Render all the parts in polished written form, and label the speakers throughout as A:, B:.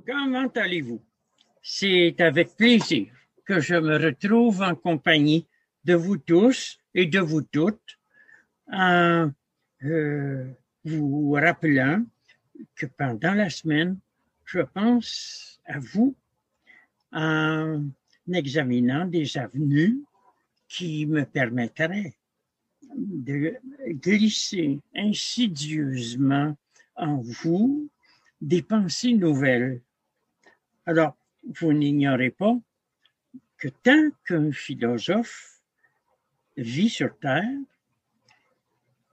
A: Comment allez-vous? C'est avec plaisir que je me retrouve en compagnie de vous tous et de vous toutes en vous rappelant que pendant la semaine, je pense à vous en examinant des avenues qui me permettraient de glisser insidieusement en vous des pensées nouvelles. Alors, vous n'ignorez pas que tant qu'un philosophe vit sur Terre,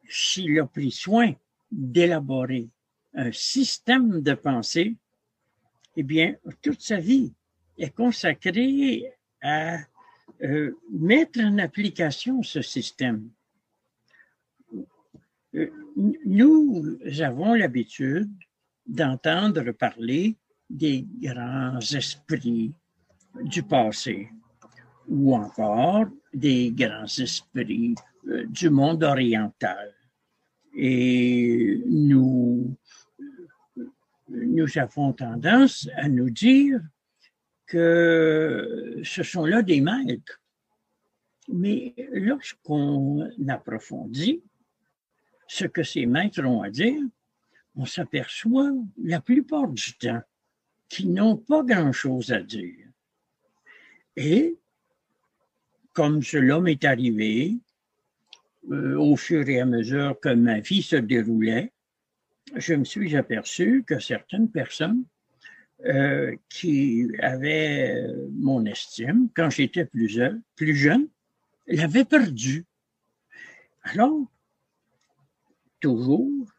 A: s'il a pris soin d'élaborer un système de pensée, eh bien, toute sa vie est consacrée à mettre en application ce système. Nous avons l'habitude d'entendre parler des grands esprits du passé ou encore des grands esprits du monde oriental. Et nous avons tendance à nous dire que ce sont là des maîtres. Mais lorsqu'on approfondit ce que ces maîtres ont à dire, on s'aperçoit la plupart du temps qu'ils n'ont pas grand-chose à dire. Et, comme cela m'est arrivé, au fur et à mesure que ma vie se déroulait, je me suis aperçu que certaines personnes qui avaient mon estime, quand j'étais plus jeune, l'avaient perdue. Alors, toujours,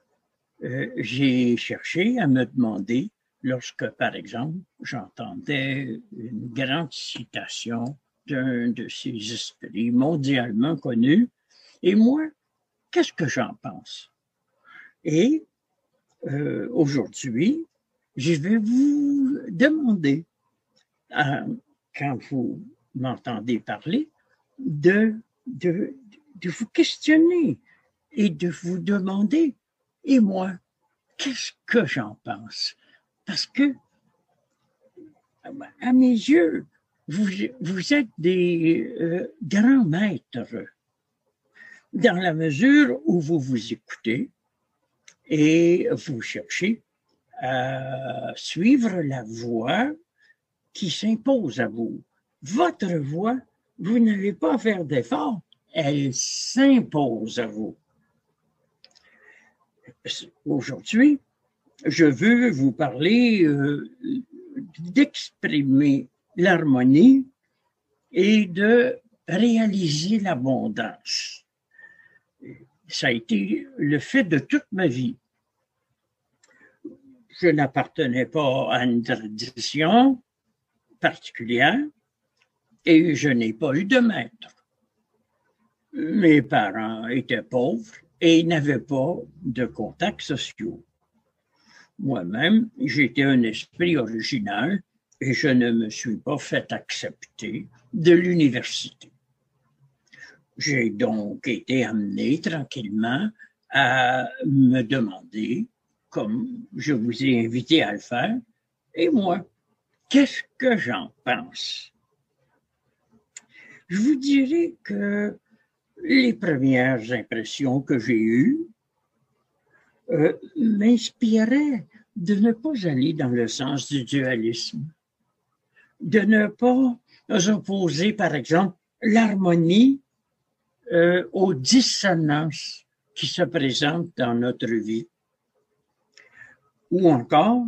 A: j'ai cherché à me demander, lorsque, par exemple, j'entendais une grande citation d'un de ces esprits mondialement connus, et moi, qu'est-ce que j'en pense? Et aujourd'hui, je vais vous demander, quand vous m'entendez parler, de vous questionner et de vous demander, et moi, qu'est-ce que j'en pense? Parce que, à mes yeux, vous êtes des grands maîtres dans la mesure où vous vous écoutez et vous cherchez à suivre la voie qui s'impose à vous. Votre voie, vous n'avez pas à faire d'effort, elle s'impose à vous. Aujourd'hui, je veux vous parler d'exprimer l'harmonie et de réaliser l'abondance. Ça a été le fait de toute ma vie. Je n'appartenais pas à une tradition particulière et je n'ai pas eu de maître. Mes parents étaient pauvres et n'avaient pas de contacts sociaux. Moi-même, j'étais un esprit original et je ne me suis pas fait accepter de l'université. J'ai donc été amené tranquillement à me demander, comme je vous ai invité à le faire, et moi, qu'est-ce que j'en pense? Je vous dirais que les premières impressions que j'ai eues m'inspiraient de ne pas aller dans le sens du dualisme, de ne pas opposer, par exemple, l'harmonie aux dissonances qui se présentent dans notre vie, ou encore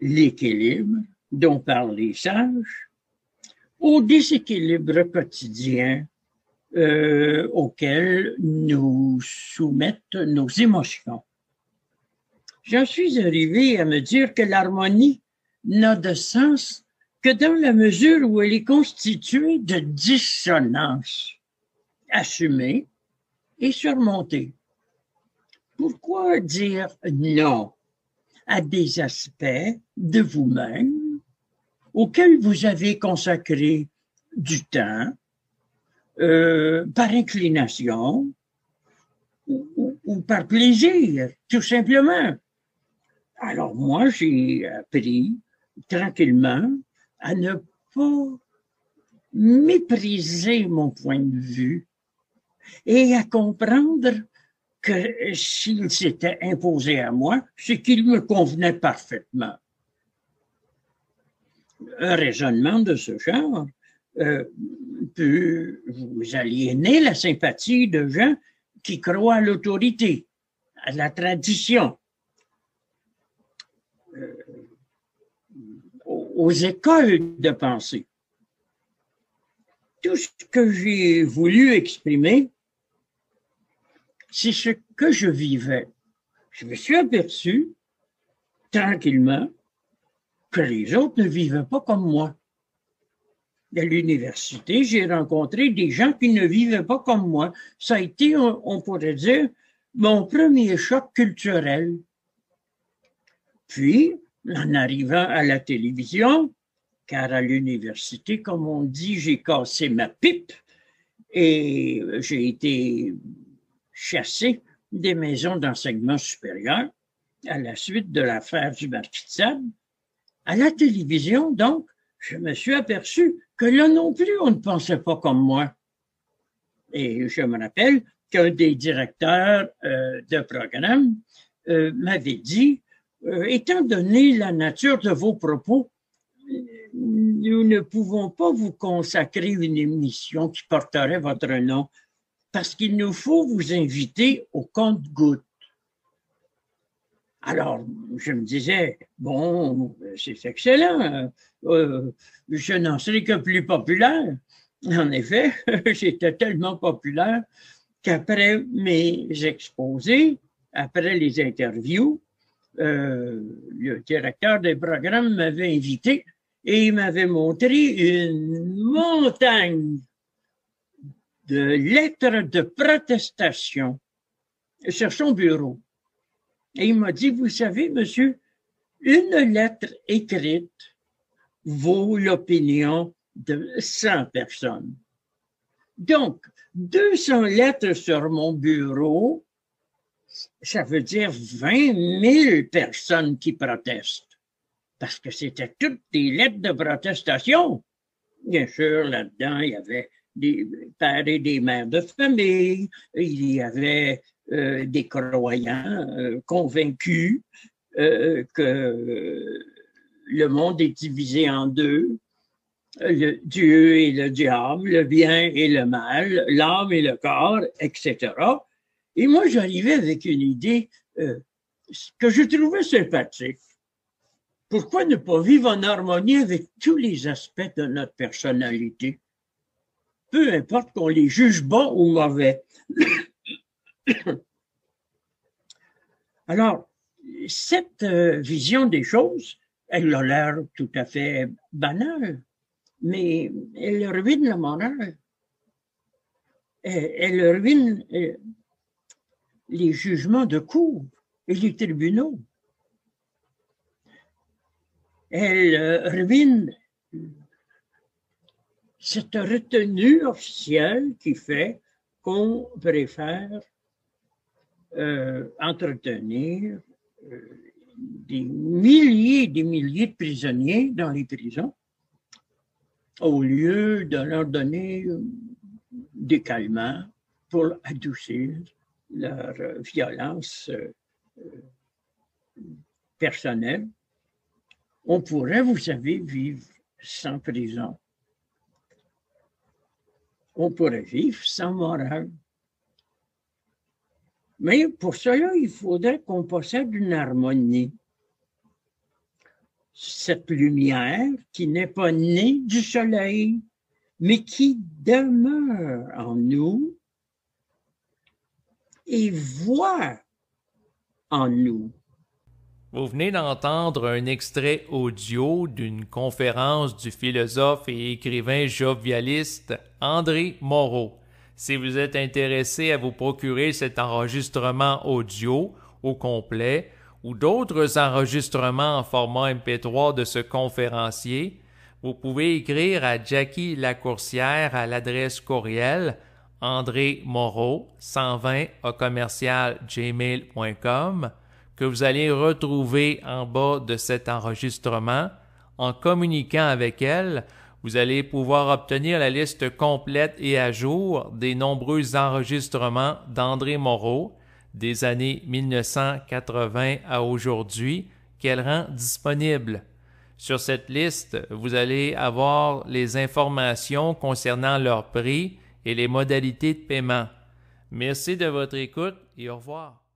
A: l'équilibre dont parlent les sages, au déséquilibre quotidien auquel nous soumettent nos émotions. J'en suis arrivé à me dire que l'harmonie n'a de sens que dans la mesure où elle est constituée de dissonances assumées et surmontées. Pourquoi dire non à des aspects de vous-même auxquels vous avez consacré du temps, par inclination ou par plaisir, tout simplement? Alors moi, j'ai appris tranquillement à ne pas mépriser mon point de vue et à comprendre que s'il s'était imposé à moi, c'est qu'il me convenait parfaitement. Un raisonnement de ce genre peut vous aliéner la sympathie de gens qui croient à l'autorité, à la tradition, aux écoles de pensée. Tout ce que j'ai voulu exprimer, c'est ce que je vivais. Je me suis aperçu, tranquillement, que les autres ne vivaient pas comme moi. À l'université, j'ai rencontré des gens qui ne vivaient pas comme moi. Ça a été, on pourrait dire, mon premier choc culturel. Puis, en arrivant à la télévision, car à l'université, comme on dit, j'ai cassé ma pipe et j'ai été chassé des maisons d'enseignement supérieur à la suite de l'affaire du Marquis de Sade. À la télévision, donc, je me suis aperçu que là non plus, on ne pensait pas comme moi. Et je me rappelle qu'un des directeurs de programme m'avait dit, étant donné la nature de vos propos, nous ne pouvons pas vous consacrer une émission qui porterait votre nom parce qu'il nous faut vous inviter au compte-gouttes. Alors, je me disais, bon, c'est excellent, je n'en serai que plus populaire. En effet, j'étais tellement populaire qu'après mes exposés, après les interviews, le directeur des programmes m'avait invité et il m'avait montré une montagne de lettres de protestation sur son bureau. Et il m'a dit, vous savez, monsieur, une lettre écrite vaut l'opinion de 100 personnes. Donc, 200 lettres sur mon bureau, ça veut dire 20 000 personnes qui protestent. Parce que c'était toutes des lettres de protestation. Bien sûr, là-dedans, il y avait des pères et des mères de famille, il y avait des croyants convaincus que le monde est divisé en deux, le Dieu et le diable, le bien et le mal, l'âme et le corps, etc. Et moi, j'arrivais avec une idée que je trouvais sympathique. Pourquoi ne pas vivre en harmonie avec tous les aspects de notre personnalité? Peu importe qu'on les juge bons ou mauvais. Alors, cette vision des choses, elle a l'air tout à fait banale, mais elle ruine la morale. Elle ruine les jugements de cour et les tribunaux. Elle ruine cette retenue officielle qui fait qu'on préfère entretenir des milliers et des milliers de prisonniers dans les prisons au lieu de leur donner des calmants pour adoucir leur violence personnelle. On pourrait, vous savez, vivre sans prison. On pourrait vivre sans morale. Mais pour cela, il faudrait qu'on possède une harmonie. Cette lumière qui n'est pas née du soleil, mais qui demeure en nous et voit en nous.
B: Vous venez d'entendre un extrait audio d'une conférence du philosophe et écrivain jovialiste André Moreau. Si vous êtes intéressé à vous procurer cet enregistrement audio au complet ou d'autres enregistrements en format MP3 de ce conférencier, vous pouvez écrire à Jackie Lacourcière à l'adresse courriel andremoreau120@gmail.com que vous allez retrouver en bas de cet enregistrement En communiquant avec elle, vous allez pouvoir obtenir la liste complète et à jour des nombreux enregistrements d'André Moreau des années 1980 à aujourd'hui qu'elle rend disponible. Sur cette liste, vous allez avoir les informations concernant leur prix et les modalités de paiement. Merci de votre écoute et au revoir.